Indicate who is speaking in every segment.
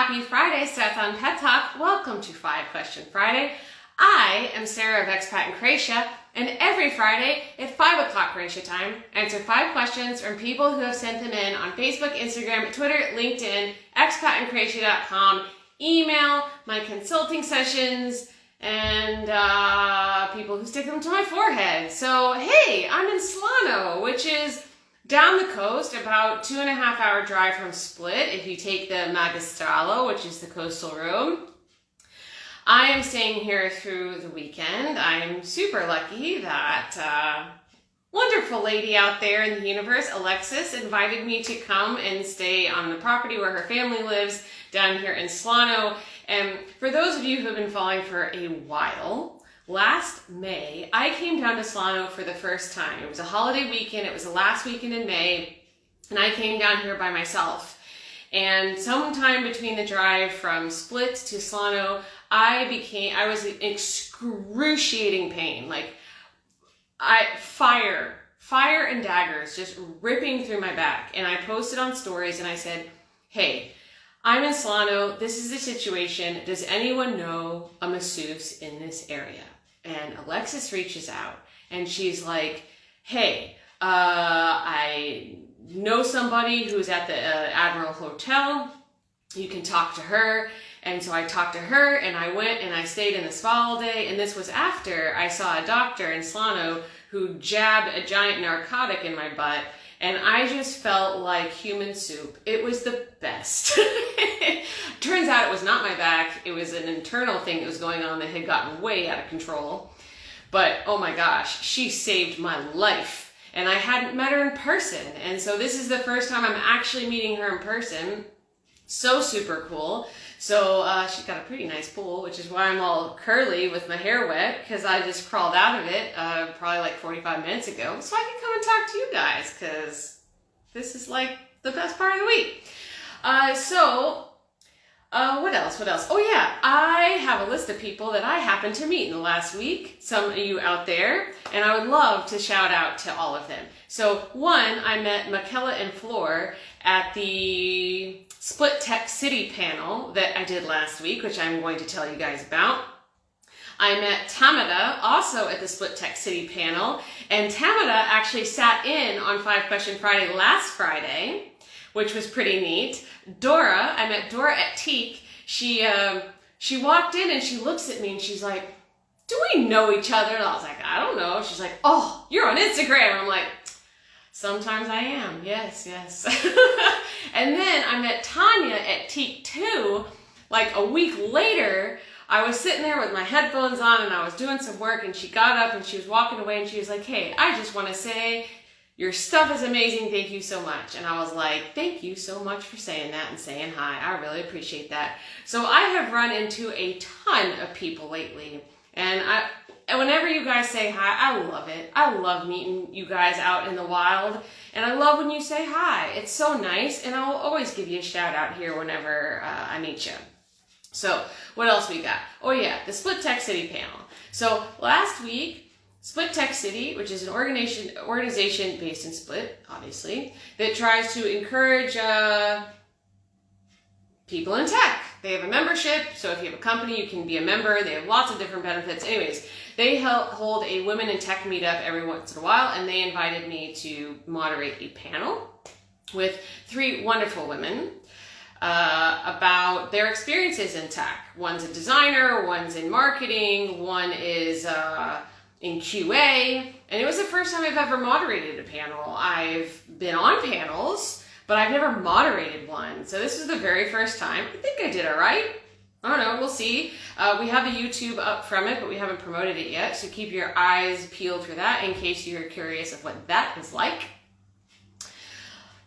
Speaker 1: Happy Friday, Stats on Pet Talk. Welcome to 5 Question Friday. I am Sarah of Expat in Croatia, and every Friday at 5 o'clock Croatia time, I answer 5 questions from people who have sent them in on Facebook, Instagram, Twitter, LinkedIn, expatinCroatia.com, email, my consulting sessions, and people who stick them to my forehead. So, hey, I'm in Slano, which is down the coast, about 2.5 hour drive from Split if you take the Magistralo, which is the coastal road. I am staying here through the weekend. I'm super lucky that wonderful lady out there in the universe, Alexis, invited me to come and stay on the property where her family lives down here in Slano. And for those of you who have been following for a while, last May, I came down to Slano for the first time. It was a holiday weekend. It was the last weekend in May, and I came down here by myself. And sometime between the drive from Split to Slano, I was in excruciating pain, like fire and daggers just ripping through my back. And I posted on stories and I said, hey, I'm in Slano. This is the situation. Does anyone know a masseuse in this area? And Alexis reaches out and she's like, hey, I know somebody who's at the Admiral Hotel. You can talk to her. And so I talked to her and I went and I stayed in the spa all day. And this was after I saw a doctor in Slano who jabbed a giant narcotic in my butt. And I just felt like human soup. It was the best. Turns out it was not my back. It was an internal thing that was going on that had gotten way out of control. But oh my gosh, she saved my life. And I hadn't met her in person. And so this is the first time I'm actually meeting her in person. So super cool. So she's got a pretty nice pool, which is why I'm all curly with my hair wet, because I just crawled out of it probably like 45 minutes ago. So I can come and talk to you guys, because this is like the best part of the week. What else? Oh yeah, I have a list of people that I happened to meet in the last week, some of you out there, and I would love to shout out to all of them. So one, I met Michaela and Floor at the Split Tech City panel that I did last week, which I'm going to tell you guys about. I met Tamada also at the Split Tech City panel, and Tamada actually sat in on 5 Question Friday last Friday, which was pretty neat. I met Dora at Teak. She walked in and she looks at me and she's like, do we know each other? And I was like, I don't know. She's like, oh, you're on Instagram. I'm like, sometimes I am. Yes. And then I met Tanya at Teak 2, like a week later. I was sitting there with my headphones on and I was doing some work, and she got up and she was walking away and she was like, hey, I just want to say your stuff is amazing. Thank you so much. And I was like, thank you so much for saying that and saying hi. I really appreciate that. So I have run into a ton of people lately, and whenever you guys say hi, I love it. I love meeting you guys out in the wild, and I love when you say hi. It's so nice, and I'll always give you a shout out here whenever I meet you. So what else we got? Oh yeah, the Split Tech City panel. So last week, Split Tech City, which is an organization based in Split, obviously, that tries to encourage people in tech. They have a membership, so if you have a company, you can be a member. They have lots of different benefits. Anyways, they hold a women in tech meetup every once in a while, and they invited me to moderate a panel with 3 wonderful women about their experiences in tech. One's a designer, one's in marketing, one is in QA, and it was the first time I've ever moderated a panel. I've been on panels, but I've never moderated one. So this was the very first time. I think I did all right. I don't know, we'll see. We have the YouTube up from it, but we haven't promoted it yet, so keep your eyes peeled for that in case you're curious of what that is like.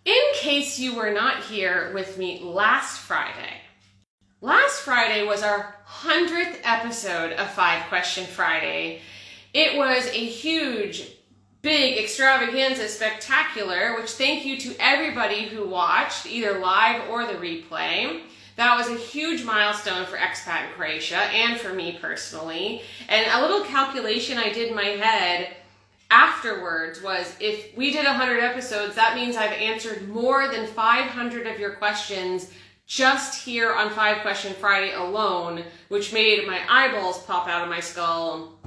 Speaker 1: In case you were not here with me last Friday was our 100th episode of 5 Question Friday. It was a huge, big extravaganza spectacular, which thank you to everybody who watched, either live or the replay. That was a huge milestone for Expat in Croatia and for me personally. And a little calculation I did in my head afterwards was, if we did 100 episodes, that means I've answered more than 500 of your questions just here on 5 Question Friday alone, which made my eyeballs pop out of my skull.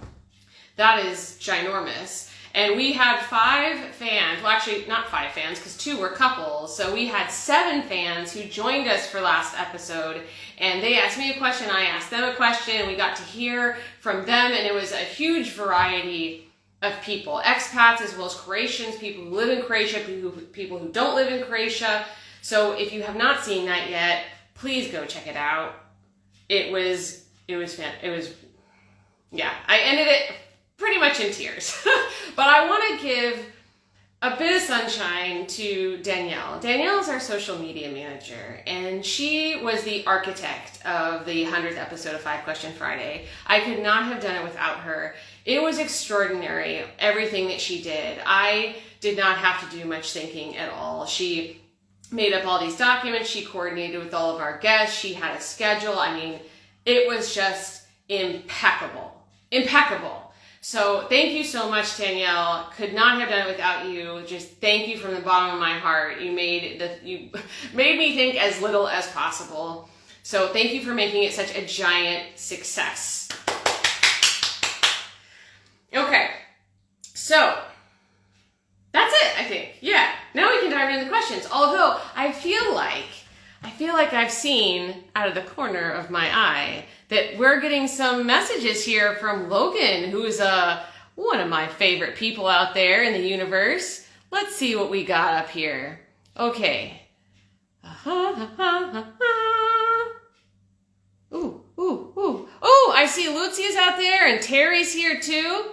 Speaker 1: That is ginormous. And we had 5 fans, well actually not 5 fans because 2 were couples, so we had 7 fans who joined us for last episode, and they asked me a question, I asked them a question, and we got to hear from them, and it was a huge variety of people, expats as well as Croatians, people who live in Croatia, people who don't live in Croatia. So if you have not seen that yet, please go check it out. Yeah, I ended it pretty much in tears. But I want to give a bit of sunshine to Danielle. Danielle is our social media manager, and she was the architect of the 100th episode of 5 Question Friday. I could not have done it without her. It was extraordinary, everything that she did. I did not have to do much thinking at all. She made up all these documents. She coordinated with all of our guests. She had a schedule. I mean, it was just impeccable. Impeccable. So thank you so much, Danielle. Could not have done it without you. Just thank you from the bottom of my heart. You made me think as little as possible. So thank you for making it such a giant success. Okay, so that's it, I think. Yeah, now we can dive into the questions. Although I feel like I've seen out of the corner of my eye that we're getting some messages here from Logan, who's one of my favorite people out there in the universe. Let's see what we got up here. Okay. Ooh. Oh, I see Lucia's out there and Terry's here too.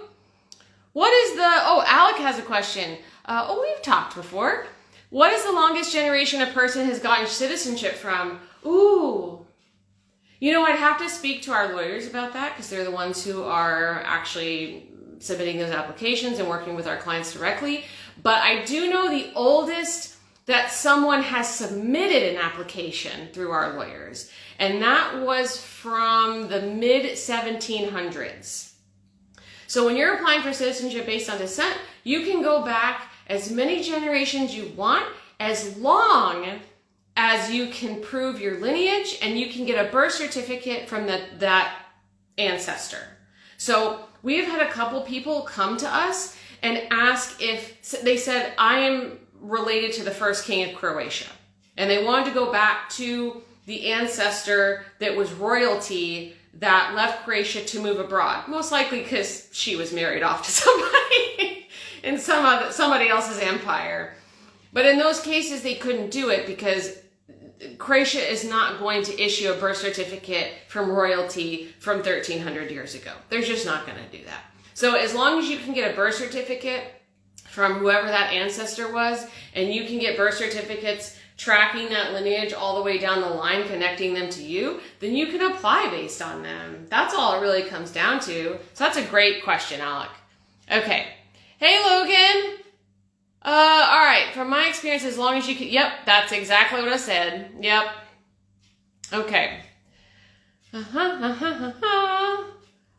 Speaker 1: What is Alec has a question. We've talked before. What is the longest generation a person has gotten citizenship from? Ooh. You know, I'd have to speak to our lawyers about that because they're the ones who are actually submitting those applications and working with our clients directly. But I do know the oldest that someone has submitted an application through our lawyers, and that was from the mid-1700s. So when you're applying for citizenship based on descent, you can go back as many generations you want, as long as you can prove your lineage and you can get a birth certificate from that ancestor. So we've had a couple people come to us and ask if, they said, I am related to the first king of Croatia. And they wanted to go back to the ancestor that was royalty that left Croatia to move abroad. Most likely because she was married off to somebody in somebody else's empire. But in those cases, they couldn't do it because Croatia is not going to issue a birth certificate from royalty from 1300 years ago. They're just not going to do that. So as long as you can get a birth certificate from whoever that ancestor was, and you can get birth certificates tracking that lineage all the way down the line, connecting them to you, then you can apply based on them. That's all it really comes down to. So that's a great question, Alec. Okay. Hey, Logan. All right. From my experience, as long as you can, yep, that's exactly what I said. Yep. Okay.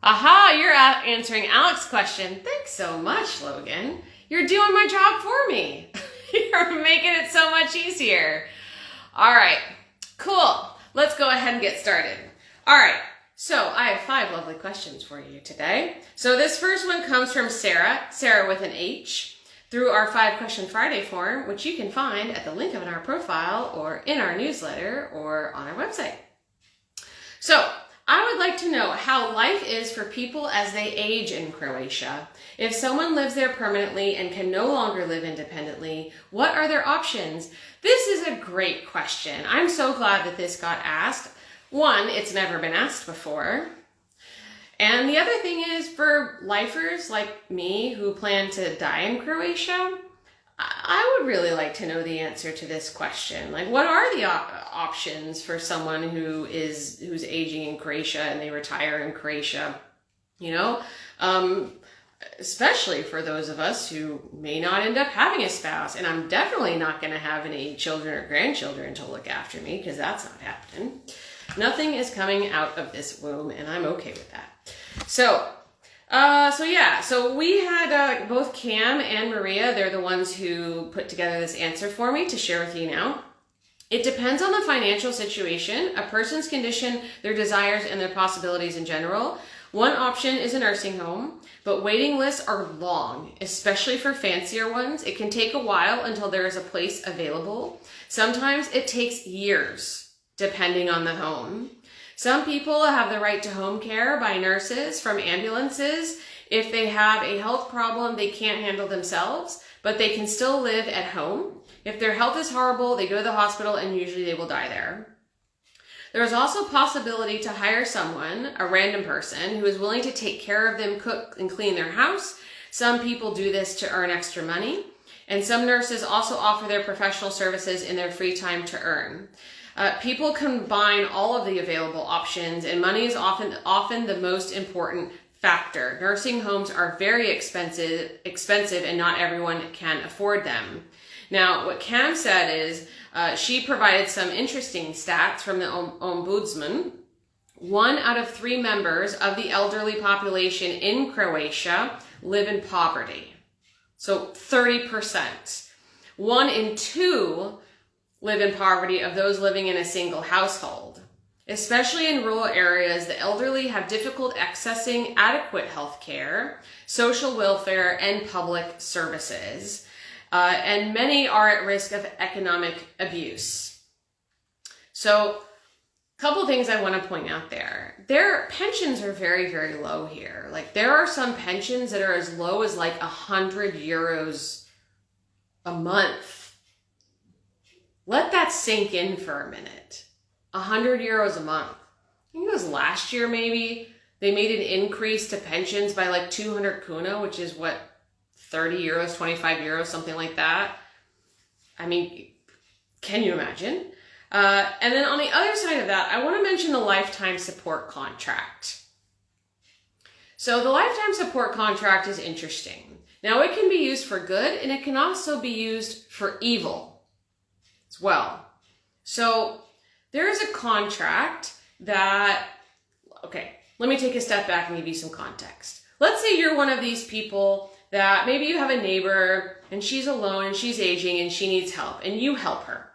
Speaker 1: Aha, you're answering Alec's question. Thanks so much, Logan. You're doing my job for me. You're making it so much easier. All right, cool. Let's go ahead and get started. All right, so I have 5 lovely questions for you today. So this first one comes from Sarah with an H, through our 5 Question Friday form, which you can find at the link in our profile or in our newsletter or on our website. So I would like to know how life is for people as they age in Croatia. If someone lives there permanently and can no longer live independently, what are their options? This is a great question. I'm so glad that this got asked. One, it's never been asked before. And the other thing is, for lifers like me who plan to die in Croatia, I would really like to know the answer to this question. Like, what are the options for someone who's aging in Croatia and they retire in Croatia? You know, especially for those of us who may not end up having a spouse. And I'm definitely not going to have any children or grandchildren to look after me, because that's not happening. Nothing is coming out of this womb, and I'm okay with that. So we had both Cam and Maria. They're the ones who put together this answer for me to share with you now. It depends on the financial situation, a person's condition, their desires, and their possibilities in general. One option is a nursing home, but waiting lists are long, especially for fancier ones. It can take a while until there is a place available. Sometimes it takes years, depending on the home. Some people have the right to home care by nurses from ambulances. If they have a health problem they can't handle themselves, but they can still live at home. If their health is horrible, they go to the hospital and usually they will die there. There is also possibility to hire someone, a random person, who is willing to take care of them, cook and clean their house. Some people do this to earn extra money. And some nurses also offer their professional services in their free time to earn. People combine all of the available options, and money is often the most important factor. Nursing homes are very expensive, and not everyone can afford them. Now, what Cam said is she provided some interesting stats from the Ombudsman. 1 out of 3 members of the elderly population in Croatia live in poverty. So 30%. 1 in 2 live in poverty of those living in a single household. Especially in rural areas, the elderly have difficulty accessing adequate health care, social welfare, and public services. And many are at risk of economic abuse. So, a couple things I want to point out there. Their pensions are very, very low here. Like, there are some pensions that are as low as like 100 euros a month. Let that sink in for a minute. 100 euros a month. I think it was last year maybe. They made an increase to pensions by like 200 kuna, which is what, 30 euros, 25 euros, something like that. I mean, can you imagine? And then on the other side of that, I want to mention the lifetime support contract. So the lifetime support contract is interesting. Now it can be used for good and it can also be used for evil as well. So there is a contract that, okay, let me take a step back and give you some context. Let's say you're one of these people that maybe you have a neighbor and she's alone and she's aging and she needs help and you help her.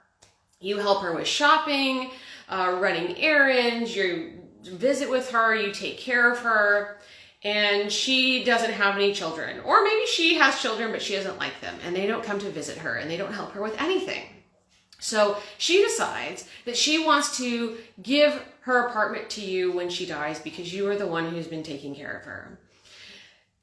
Speaker 1: You help her with shopping, running errands, you visit with her, you take care of her, and she doesn't have any children. Or maybe she has children but she doesn't like them and they don't come to visit her and they don't help her with anything. So she decides that she wants to give her apartment to you when she dies because you are the one who's been taking care of her.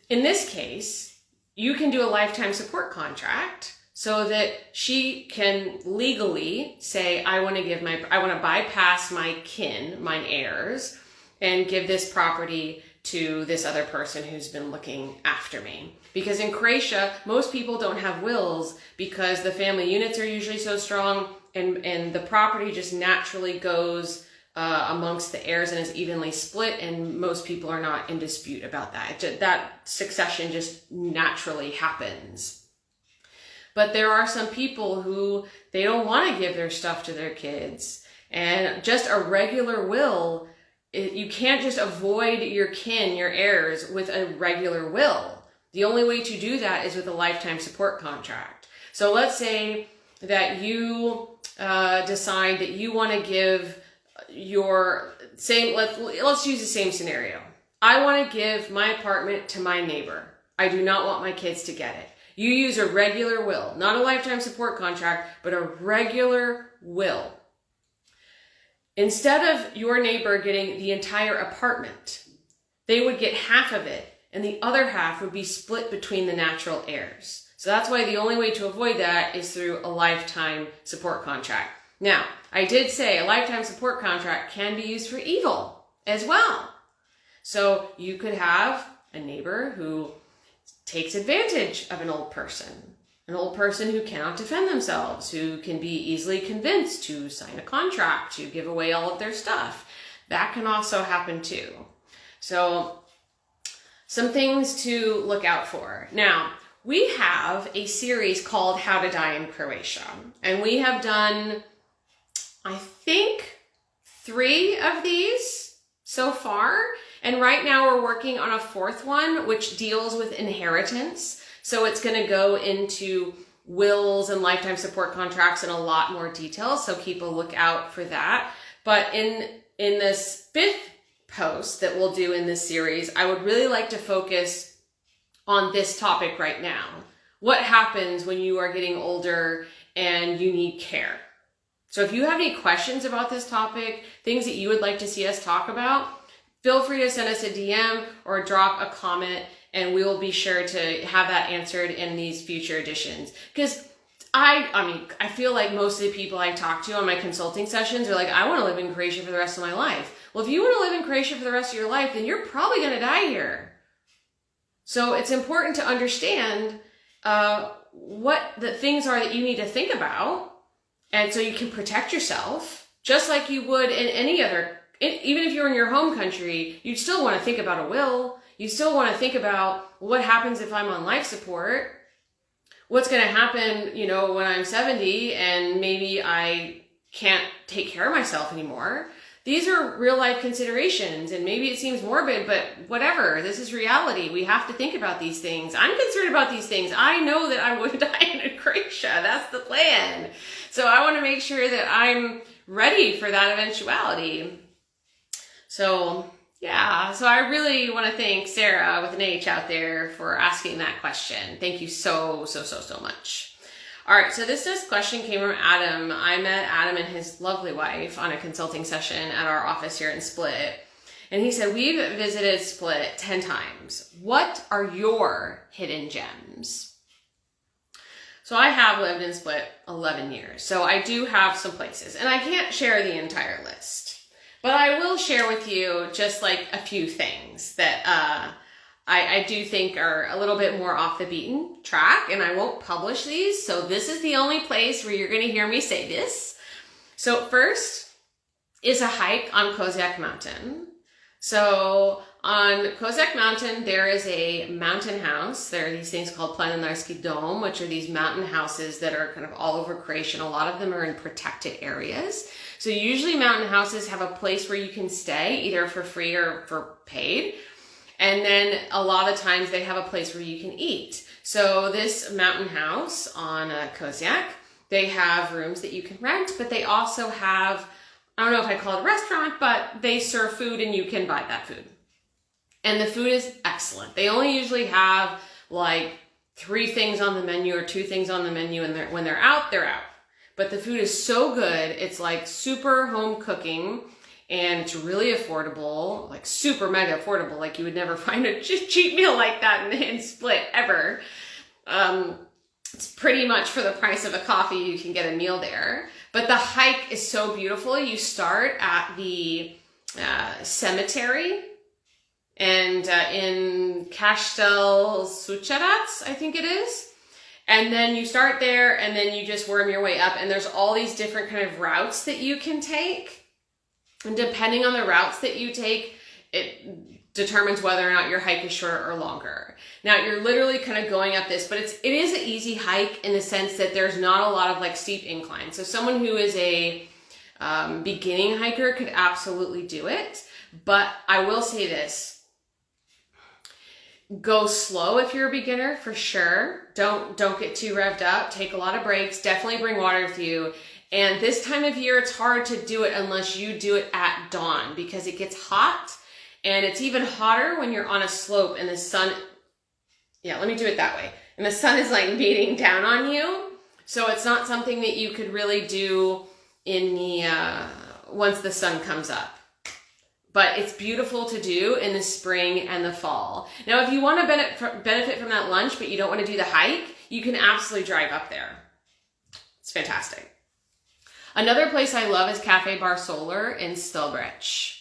Speaker 1: In this case, you can do a lifetime support contract so that she can legally say, I want to bypass my kin, my heirs, and give this property to this other person who's been looking after me. Because in Croatia, most people don't have wills because the family units are usually so strong and the property just naturally goes amongst the heirs and is evenly split, and most people are not in dispute about that. That succession just naturally happens. But there are some people who they don't want to give their stuff to their kids, and just a regular will, you can't just avoid your kin, your heirs, with a regular will. The only way to do that is with a lifetime support contract. So let's say that you decide that you want to give your same, let's use the same scenario. I want to give my apartment to my neighbor. I do not want my kids to get it. You use a regular will, not a lifetime support contract, but a regular will. Instead of your neighbor getting the entire apartment, they would get half of it and the other half would be split between the natural heirs. So that's why the only way to avoid that is through a lifetime support contract. Now, I did say a lifetime support contract can be used for evil as well. So you could have a neighbor who takes advantage of an old person who cannot defend themselves, who can be easily convinced to sign a contract, to give away all of their stuff. That can also happen too. So some things to look out for. Now, we have a series called How to Die in Croatia, and we have done, I think, 3 of these so far. And right now we're working on a 4th one, which deals with inheritance. So it's going to go into wills and lifetime support contracts in a lot more detail, so keep a lookout for that. But in this 5th post that we'll do in this series, I would really like to focus on this topic right now. What happens when you are getting older and you need care? So if you have any questions about this topic, things that you would like to see us talk about, feel free to send us a DM or drop a comment, and we will be sure to have that answered in these future editions. Because I feel like most of the people I talk to on my consulting sessions are like, I want to live in Croatia for the rest of my life. Well, if you want to live in Croatia for the rest of your life, then you're probably going to die here. So it's important to understand what the things are that you need to think about, and so you can protect yourself, just like you would in any other, even if you're in your home country, you'd still want to think about a will. You still want to think about what happens if I'm on life support. What's going to happen, when I'm 70 and maybe I can't take care of myself anymore. These are real life considerations, and maybe it seems morbid, but whatever. This is reality. We have to think about these things. I'm concerned about these things. I know that I would die in Croatia. That's the plan. So I want to make sure that I'm ready for that eventuality. So yeah, so I really want to thank Sarah with an H out there for asking that question. Thank you so much. All right, so this next question came from Adam. I met Adam and his lovely wife on a consulting session at our office here in Split. And he said, we've visited Split 10 times. What are your hidden gems? So I have lived in Split 11 years. So I do have some places, and I can't share the entire list. But I will share with you just like a few things that I do think are a little bit more off the beaten track, and I won't publish these. So this is the only place where you're going to hear me say this. So first is a hike on Kozjak Mountain. So on Kozjak Mountain, there is a mountain house. There are these things called Planinarski dom, which are these mountain houses that are kind of all over Croatia. A lot of them are in protected areas. So usually mountain houses have a place where you can stay, either for free or for paid. And then a lot of times they have a place where you can eat. So this mountain house on Kozjak, they have rooms that you can rent, but they also have, I don't know if I call it a restaurant, but they serve food and you can buy that food. And the food is excellent. They only usually have like 3 things on the menu or 2 things on the menu, and when they're out, they're out. But the food is so good. It's like super home cooking. And it's really affordable, like super mega affordable. Like you would never find a cheap meal like that in Split ever. It's pretty much for the price of a coffee, you can get a meal there. But the hike is so beautiful. You start at the cemetery and in Kastel Shoutouts, I think it is. And then you start there and then you just worm your way up. And there's all these different kind of routes that you can take. And depending on the routes that you take, it determines whether or not your hike is shorter or longer. Now, you're literally kind of going up this, but it is an easy hike in the sense that there's not a lot of like steep inclines. So someone who is a beginning hiker could absolutely do it. But I will say this. Go slow if you're a beginner, for sure. Don't get too revved up. Take a lot of breaks. Definitely bring water with you. And this time of year, it's hard to do it unless you do it at dawn, because it gets hot, and it's even hotter when you're on a slope and the sun, let me do it that way. And the sun is like beating down on you. So it's not something that you could really do in the, once the sun comes up. But it's beautiful to do in the spring and the fall. Now, if you want to benefit from that lunch, but you don't want to do the hike, you can absolutely drive up there. It's fantastic. Another place I love is Cafe Bar Solar in Stilbrec.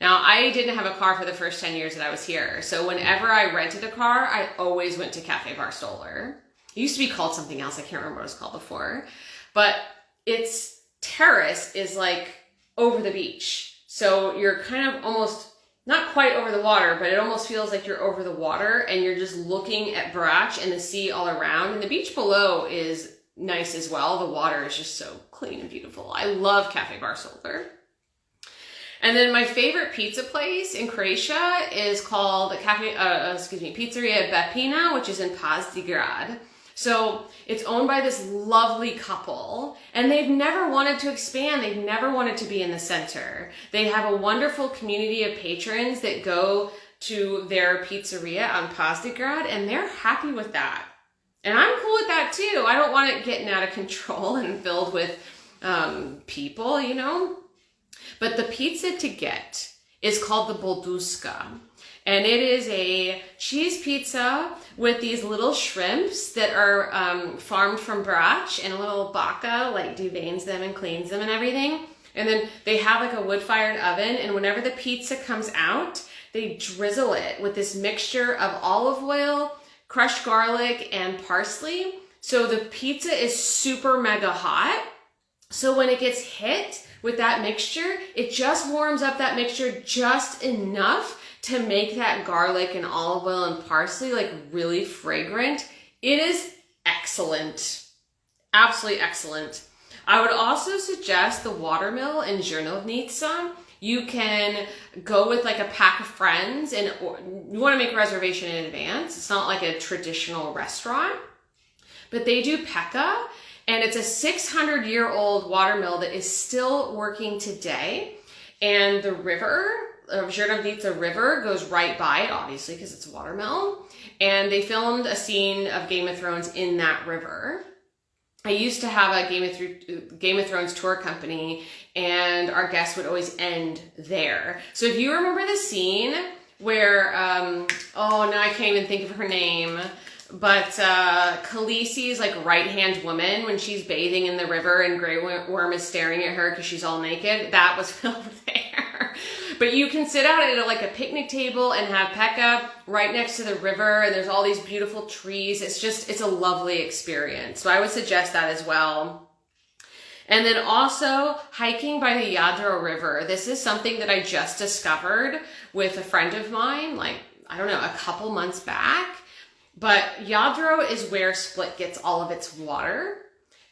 Speaker 1: Now, I didn't have a car for the first 10 years that I was here. So whenever I rented a car, I always went to Cafe Bar Solar. It used to be called something else. I can't remember what it was called before. But its terrace is like over the beach. So you're kind of almost, not quite over the water, but it almost feels like you're over the water and you're just looking at Brač and the sea all around. And the beach below is nice as well. The water is just so clean and beautiful. I love Cafe Bar Solar. And then my favorite pizza place in Croatia is called Pizzeria Bepina, which is in Pazdigrad. So it's owned by this lovely couple, and they've never wanted to expand. They've never wanted to be in the center. They have a wonderful community of patrons that go to their pizzeria on Pozdigrad, and they're happy with that. And I'm cool with that too. I don't want it getting out of control and filled with people, you know? But the pizza to get is called the Bolduska. And it is a cheese pizza with these little shrimps that are farmed from Brač, and a little baka like deveins them and cleans them and everything. And then they have like a wood-fired oven, and whenever the pizza comes out, they drizzle it with this mixture of olive oil, crushed garlic, and parsley. So the pizza is super mega hot. So when it gets hit with that mixture, it just warms up that mixture just enough to make that garlic and olive oil and parsley like really fragrant. It is excellent. Absolutely excellent. I would also suggest the watermill in Žernovnica. You can go with like a pack of friends, and you want to make a reservation in advance. It's not like a traditional restaurant, but they do peka, and it's a 600-year-old watermill that is still working today. And the river, Žernovnica River, goes right by it, obviously, because it's a watermill. And they filmed a scene of Game of Thrones in that river. I used to have a Game of Thrones tour company, and our guests would always end there. So if you remember the scene where, oh, now I can't even think of her name, but Khaleesi's like right-hand woman, when she's bathing in the river and Grey Worm is staring at her because she's all naked, that was filmed there. But you can sit out at like a picnic table and have peka right next to the river, and there's all these beautiful trees. It's a lovely experience. So I would suggest that as well. And then also hiking by the Jadro River. This is something that I just discovered with a friend of mine, like, I don't know, a couple months back. But Jadro is where Split gets all of its water.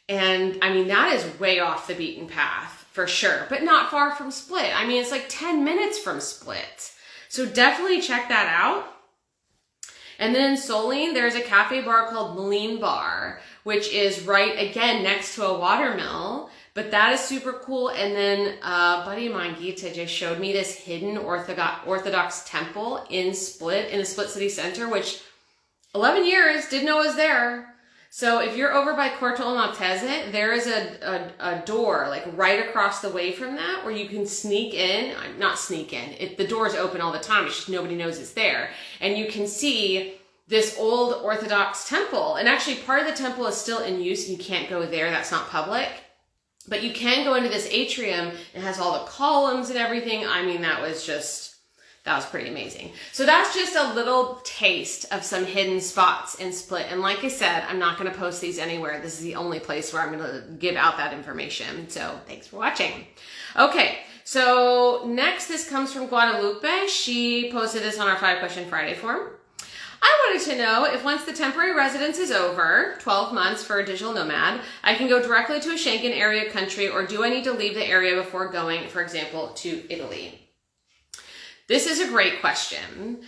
Speaker 1: And I mean, that is way off the beaten path for sure, but not far from Split. I mean, it's like 10 minutes from Split. So definitely check that out. And then in Solin, there's a cafe bar called Mlin Bar, which is right, again, next to a watermill, but that is super cool. And then a buddy of mine, Gita, just showed me this hidden Orthodox temple in the Split city center, which 11 years, didn't know was there. So if you're over by Cortul Maltese, there is a door like right across the way from that where you can sneak in. Not sneak in. The door's open all the time. It's just nobody knows it's there. And you can see this old Orthodox temple. And actually part of the temple is still in use. You can't go there. That's not public. But you can go into this atrium. It has all the columns and everything. I mean, that was pretty amazing. So that's just a little taste of some hidden spots in Split. And like I said, I'm not going to post these anywhere. This is the only place where I'm going to give out that information. So thanks for watching. Okay, so next, this comes from Guadalupe. She posted this on our 5-question Friday form. I wanted to know if once the temporary residence is over, 12 months for a digital nomad, I can go directly to a Schengen area country, or do I need to leave the area before going, for example, to Italy? This is a great question.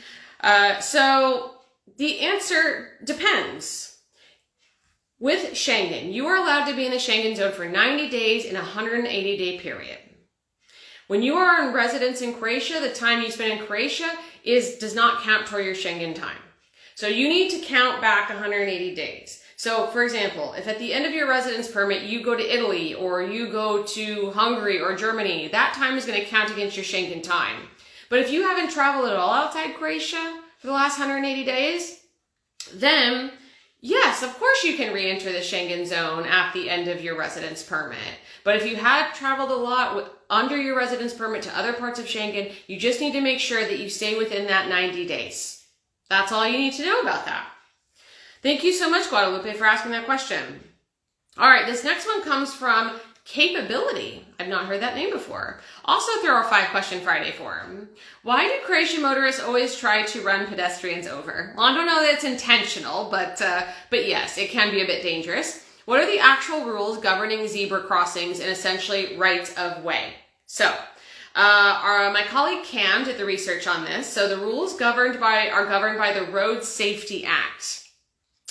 Speaker 1: So the answer depends. With Schengen, you are allowed to be in the Schengen zone for 90 days in a 180-day period. When you are on residence in Croatia, the time you spend in Croatia does not count toward your Schengen time. So you need to count back 180 days. So for example, if at the end of your residence permit, you go to Italy or you go to Hungary or Germany, that time is going to count against your Schengen time. But if you haven't traveled at all outside Croatia for the last 180 days, then yes, of course you can re-enter the Schengen zone at the end of your residence permit. But if you had traveled a lot under your residence permit to other parts of Schengen, you just need to make sure that you stay within that 90 days. That's all you need to know about that. Thank you so much, Guadalupe, for asking that question. All right, this next one comes from Capability. I've not heard that name before. Also through our 5-question Friday forum. Why do Croatian motorists always try to run pedestrians over? Well, I don't know that it's intentional, but yes, it can be a bit dangerous. What are the actual rules governing zebra crossings and essentially rights of way? So, my colleague Cam did the research on this. So the rules are governed by the Road Safety Act.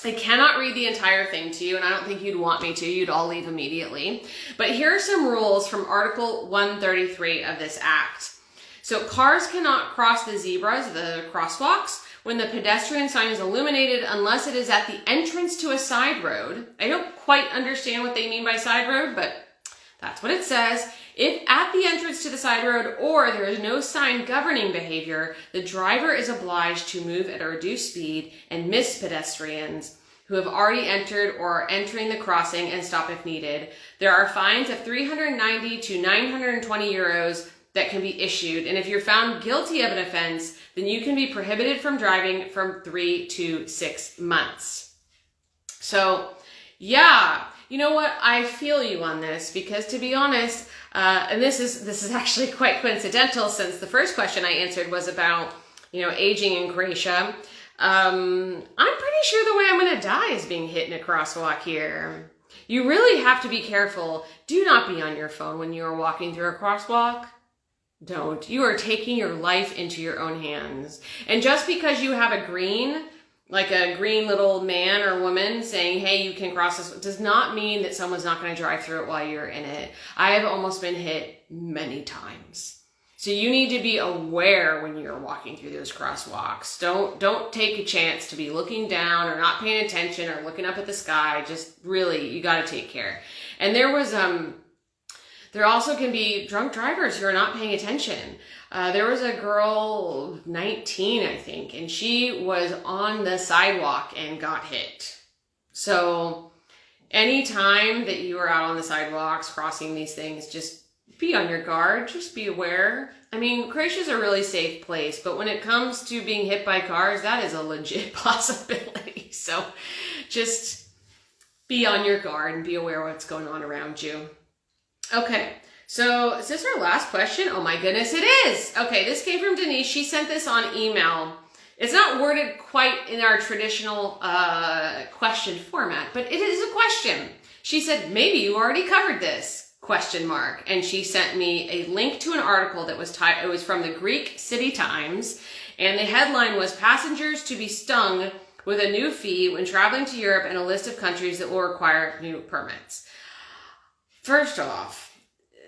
Speaker 1: I cannot read the entire thing to you, and I don't think you'd want me to. You'd all leave immediately. But here are some rules from Article 133 of this Act. So cars cannot cross the zebras, the crosswalks, when the pedestrian sign is illuminated unless it is at the entrance to a side road. I don't quite understand what they mean by side road, but that's what it says. If at the entrance to the side road or there is no sign governing behavior, the driver is obliged to move at a reduced speed and miss pedestrians who have already entered or are entering the crossing and stop if needed. There are fines of 390 to 920 euros that can be issued. And if you're found guilty of an offense, then you can be prohibited from driving from 3 to 6 months. So yeah, you know what? I feel you on this because, to be honest, and this is actually quite coincidental since the first question I answered was about, aging in Croatia. I'm pretty sure the way I'm going to die is being hit in a crosswalk here. You really have to be careful. Do not be on your phone when you are walking through a crosswalk. Don't. You are taking your life into your own hands. And just because you have a green, like a green little man or woman saying, hey, you can cross this, does not mean that someone's not going to drive through it while you're in it. I have almost been hit many times. So you need to be aware when you're walking through those crosswalks. Don't take a chance to be looking down or not paying attention or looking up at the sky. Just really, you got to take care. And there also can be drunk drivers who are not paying attention. There was a girl, 19, I think, and she was on the sidewalk and got hit. So anytime that you are out on the sidewalks, crossing these things, just be on your guard, just be aware. I mean, Croatia is a really safe place, but when it comes to being hit by cars, that is a legit possibility. So just be on your guard and be aware of what's going on around you. Okay, so is this our last question? Oh my goodness, it is. Okay, this came from Denise. She sent this on email. It's not worded quite in our traditional question format, but it is a question. She said, maybe you already covered this, ? And she sent me a link to an article that was it was from the Greek City Times, and the headline was, passengers to be stung with a new fee when traveling to Europe and a list of countries that will require new permits. First off,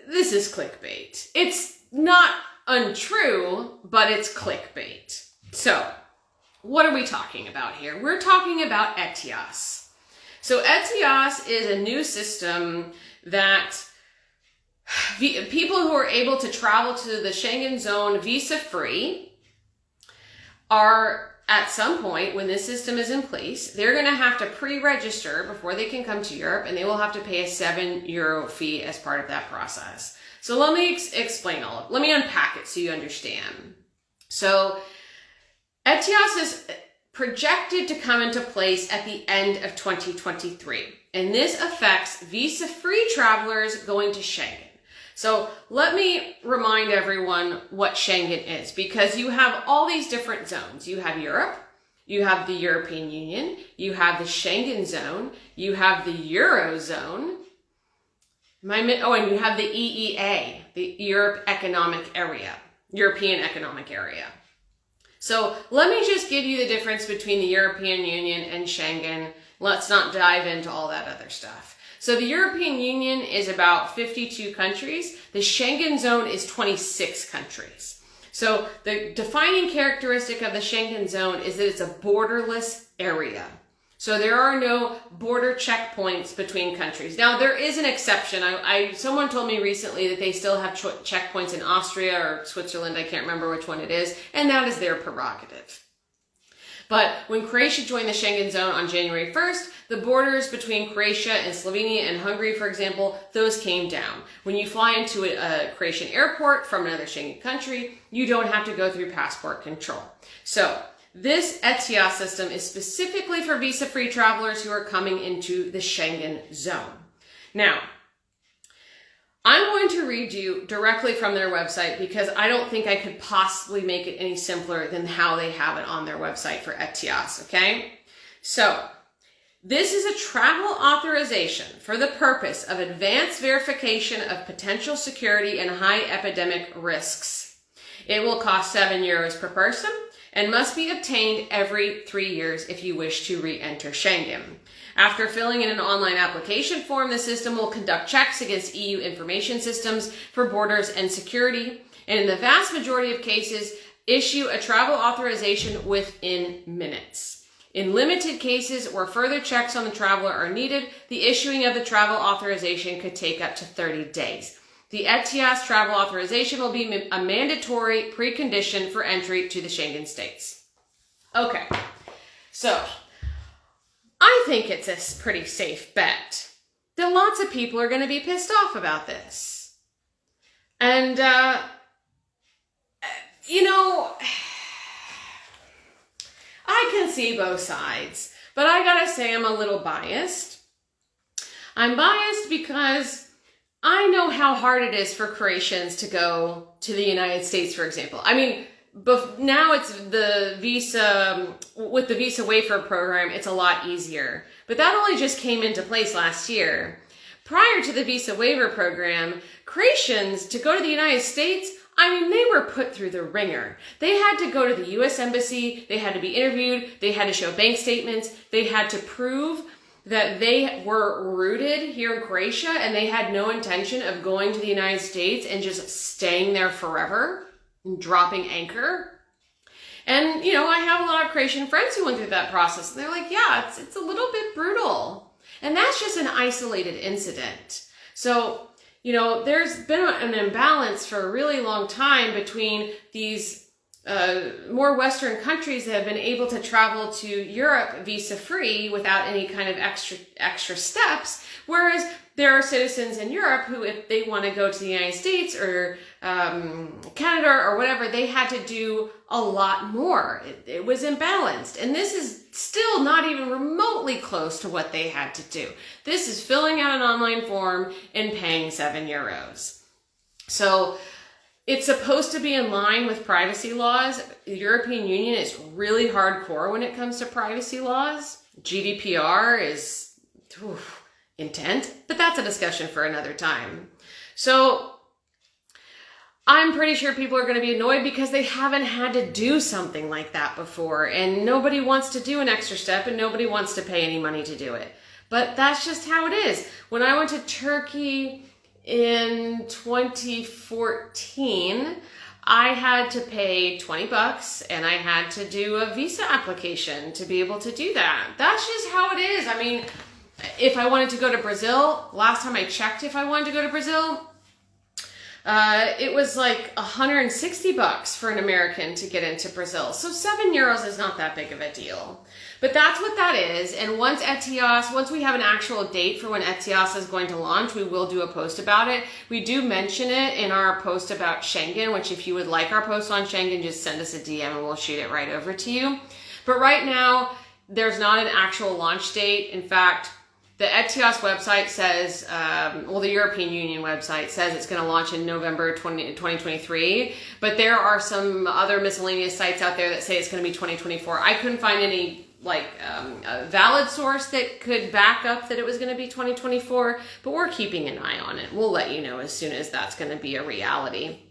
Speaker 1: this is clickbait. It's not untrue, but it's clickbait. So, what are we talking about here? We're talking about ETIAS. So ETIAS is a new system that people who are able to travel to the Schengen zone visa-free are, at some point when this system is in place, they're going to have to pre-register before they can come to Europe, and they will have to pay a €7 fee as part of that process. So let me explain let me unpack it so you understand. So ETIAS is projected to come into place at the end of 2023, and this affects visa-free travelers going to Schengen. So let me remind everyone what Schengen is, because you have all these different zones. You have Europe, you have the European Union, you have the Schengen zone, you have the Eurozone, and you have the EEA, the European Economic Area. So let me just give you the difference between the European Union and Schengen. Let's not dive into all that other stuff. So the European Union is about 52 countries. The Schengen zone is 26 countries. So the defining characteristic of the Schengen zone is that it's a borderless area. So there are no border checkpoints between countries. Now there is an exception. Someone told me recently that they still have checkpoints in Austria or Switzerland. I can't remember which one it is, and that is their prerogative. But when Croatia joined the Schengen zone on January 1st, the borders between Croatia and Slovenia and Hungary, for example, those came down. When you fly into a Croatian airport from another Schengen country, you don't have to go through passport control. So this ETIAS system is specifically for visa-free travelers who are coming into the Schengen zone. Now, I'm going to read you directly from their website because I don't think I could possibly make it any simpler than how they have it on their website for ETIAS, okay? So, this is a travel authorization for the purpose of advanced verification of potential security and high epidemic risks. It will cost €7 per person, and must be obtained every 3 years if you wish to re-enter Schengen. After filling in an online application form, the system will conduct checks against EU information systems for borders and security, and in the vast majority of cases, issue a travel authorization within minutes. In limited cases where further checks on the traveler are needed, the issuing of the travel authorization could take up to 30 days. The ETIAS travel authorization will be a mandatory precondition for entry to the Schengen states. Okay, so I think it's a pretty safe bet that lots of people are going to be pissed off about this. And, you know, I can see both sides, but I gotta say I'm a little biased. I'm biased because I know how hard it is for Croatians to go to the United States, for example. I mean, now it's the visa, with the visa waiver program, it's a lot easier. But that only just came into place last year. Prior to the visa waiver program, Croatians, to go to the United States, I mean, they were put through the ringer. They had to go to the U.S. Embassy, they had to be interviewed, they had to show bank statements, they had to prove that they were rooted here in Croatia and they had no intention of going to the United States and just staying there forever and dropping anchor. And, you know, I have a lot of Croatian friends who went through that process and they're like, yeah, it's a little bit brutal. And that's just an isolated incident. So, you know, there's been an imbalance for a really long time between these more Western countries that have been able to travel to Europe visa-free without any kind of extra steps, whereas there are citizens in Europe who, if they want to go to the United States or Canada or whatever, they had to do a lot more. It was imbalanced. And this is still not even remotely close to what they had to do. This is filling out an online form and paying €7. So it's supposed to be in line with privacy laws. The European Union is really hardcore when it comes to privacy laws. GDPR is intense, but that's a discussion for another time. So I'm pretty sure people are going to be annoyed because they haven't had to do something like that before, and nobody wants to do an extra step and nobody wants to pay any money to do it. But that's just how it is. When I went to Turkey in 2014, I had to pay $20 and I had to do a visa application to be able to do that. That's just how it is. I mean, if I wanted to go to Brazil, last time I checked if I wanted to go to Brazil, it was like $160 for an American to get into Brazil. So €7 is not that big of a deal. But that's what that is. And once we have an actual date for when ETIAS is going to launch, we will do a post about it. We do mention it in our post about Schengen, which if you would like our post on Schengen, just send us a DM and we'll shoot it right over to you. But right now, there's not an actual launch date. In fact, the ETIAS website says, the European Union website says it's going to launch in November 2023, but there are some other miscellaneous sites out there that say it's going to be 2024. I couldn't find any a valid source that could back up that it was going to be 2024, but we're keeping an eye on it. We'll let you know as soon as that's going to be a reality.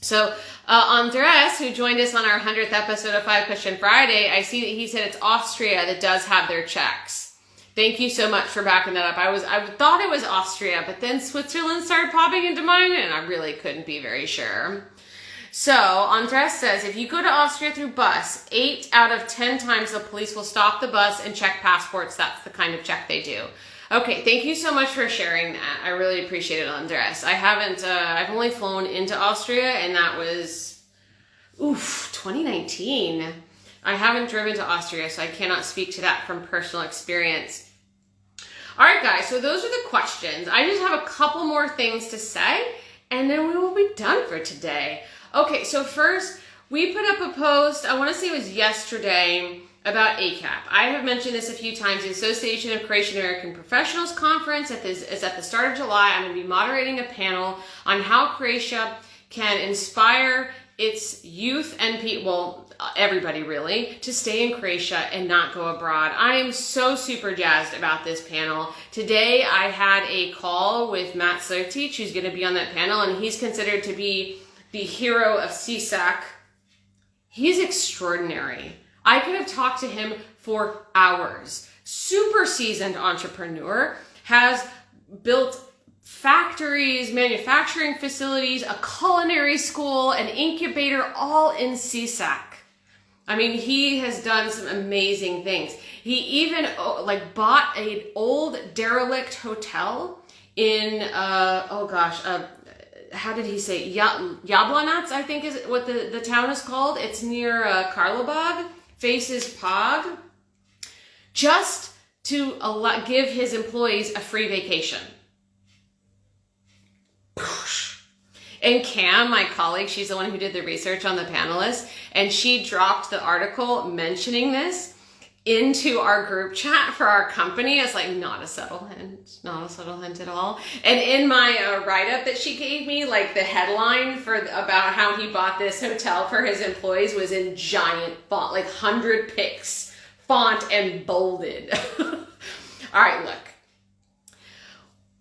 Speaker 1: So Andres, who joined us on our 100th episode of 5 Question Friday, I see that he said it's Austria that does have their checks. Thank you so much for backing that up. I thought it was Austria, but then Switzerland started popping into mine and I really couldn't be very sure. So Andres says, if you go to Austria through bus, 8 out of 10 times the police will stop the bus and check passports. That's the kind of check they do. Okay, thank you so much for sharing that. I really appreciate it, Andres. I've only flown into Austria and that was, 2019. I haven't driven to Austria, so I cannot speak to that from personal experience. All right, guys, so those are the questions. I just have a couple more things to say, and then we will be done for today. Okay, so first, we put up a post, I want to say it was yesterday, about ACAP. I have mentioned this a few times. The Association of Croatian American Professionals Conference is at the start of July. I'm going to be moderating a panel on how Croatia can inspire its youth and everybody really, to stay in Croatia and not go abroad. I am so super jazzed about this panel. Today I had a call with Matt Slertich, who's going to be on that panel, and he's considered to be the hero of CSAC He's extraordinary. I could have talked to him for hours. Super seasoned entrepreneur, has built factories, manufacturing facilities, a culinary school, an incubator, all in CSAC. I mean, he has done some amazing things. He even bought an old derelict hotel in, how did he say? Jablanac, I think is what the town is called. It's near Karlobag, faces Prague, just to give his employees a free vacation. And Cam, my colleague, she's the one who did the research on the panelists, and she dropped the article mentioning this into our group chat for our company. It's like, not a subtle hint at all. And in my write-up that she gave me, like the headline about how he bought this hotel for his employees was in giant font, like 100 pics font and bolded. All right, look.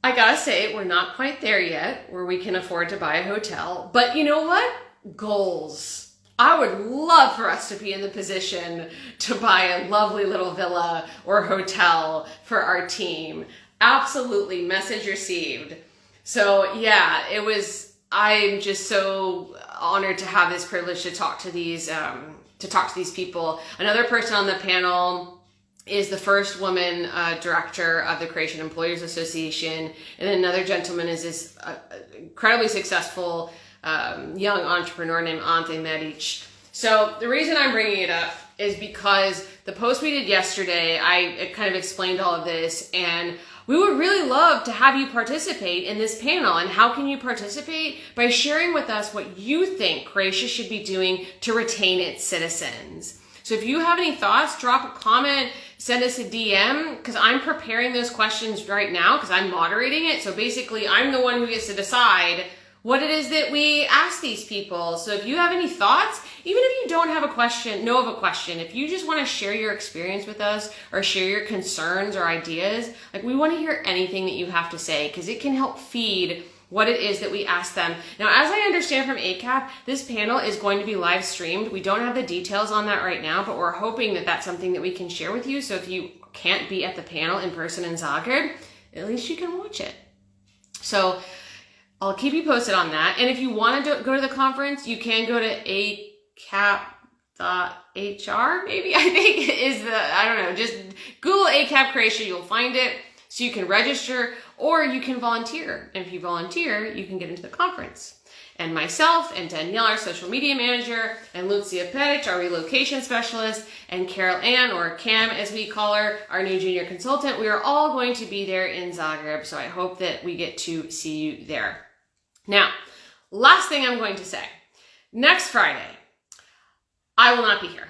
Speaker 1: I gotta say, we're not quite there yet where we can afford to buy a hotel, but you know what? Goals. I would love for us to be in the position to buy a lovely little villa or hotel for our team. Absolutely, message received. So yeah, I'm just so honored to have this privilege to talk to these people. Another person on the panel is the first woman director of the Croatian Employers Association. And then another gentleman is this incredibly successful young entrepreneur named Ante Medic. So the reason I'm bringing it up is because the post we did yesterday, I kind of explained all of this, and we would really love to have you participate in this panel. And how can you participate? By sharing with us what you think Croatia should be doing to retain its citizens. So if you have any thoughts, drop a comment, send us a DM, because I'm preparing those questions right now because I'm moderating it. So basically, I'm the one who gets to decide what it is that we ask these people. So if you have any thoughts, even if you don't have a question, if you just want to share your experience with us or share your concerns or ideas, like we want to hear anything that you have to say because it can help feed what it is that we ask them. Now, as I understand from ACAP, this panel is going to be live streamed. We don't have the details on that right now, but we're hoping that that's something that we can share with you. So if you can't be at the panel in person in Zagreb, at least you can watch it. So I'll keep you posted on that. And if you want to go to the conference, you can go to acap.hr, maybe, I think is just Google ACAP Croatia, you'll find it. So you can register or you can volunteer. And if you volunteer, you can get into the conference. And myself and Danielle, our social media manager, and Lucia Peric, our relocation specialist, and Carol Ann, or Cam as we call her, our new junior consultant, we are all going to be there in Zagreb. So I hope that we get to see you there. Now, last thing I'm going to say. Next Friday, I will not be here.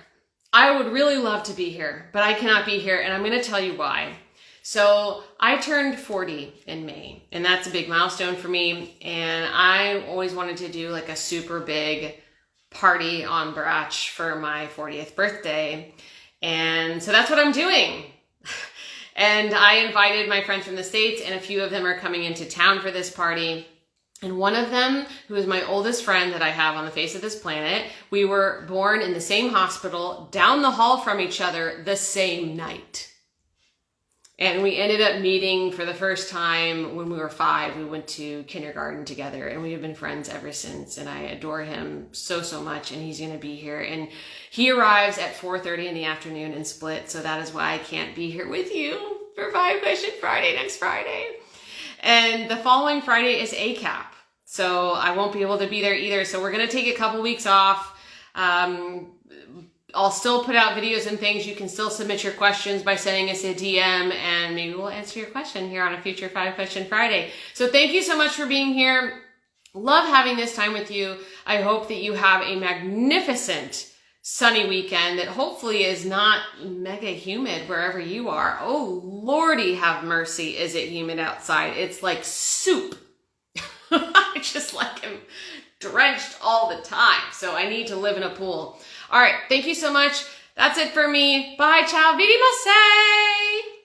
Speaker 1: I would really love to be here, but I cannot be here, and I'm going to tell you why. So I turned 40 in May, and that's a big milestone for me. And I always wanted to do like a super big party on Brač for my 40th birthday. And so that's what I'm doing. And I invited my friends from the States, and a few of them are coming into town for this party. And one of them, who is my oldest friend that I have on the face of this planet, we were born in the same hospital, down the hall from each other, the same night. And we ended up meeting for the first time when we were 5. We went to kindergarten together, and we have been friends ever since. And I adore him so, so much, and he's going to be here. And he arrives at 4:30 in the afternoon in Split, so that is why I can't be here with you for 5 Question Friday next Friday. And the following Friday is ACAP, so I won't be able to be there either. So we're going to take a couple weeks off. I'll still put out videos and things. You can still submit your questions by sending us a DM, and maybe we'll answer your question here on a future 5 Question Friday. So thank you so much for being here. Love having this time with you. I hope that you have a magnificent sunny weekend that hopefully is not mega humid wherever you are. Oh, Lordy have mercy, is it humid outside. It's like soup. I just like am drenched all the time. So I need to live in a pool. All right. Thank you so much. That's it for me. Bye. Ciao. Vidi se.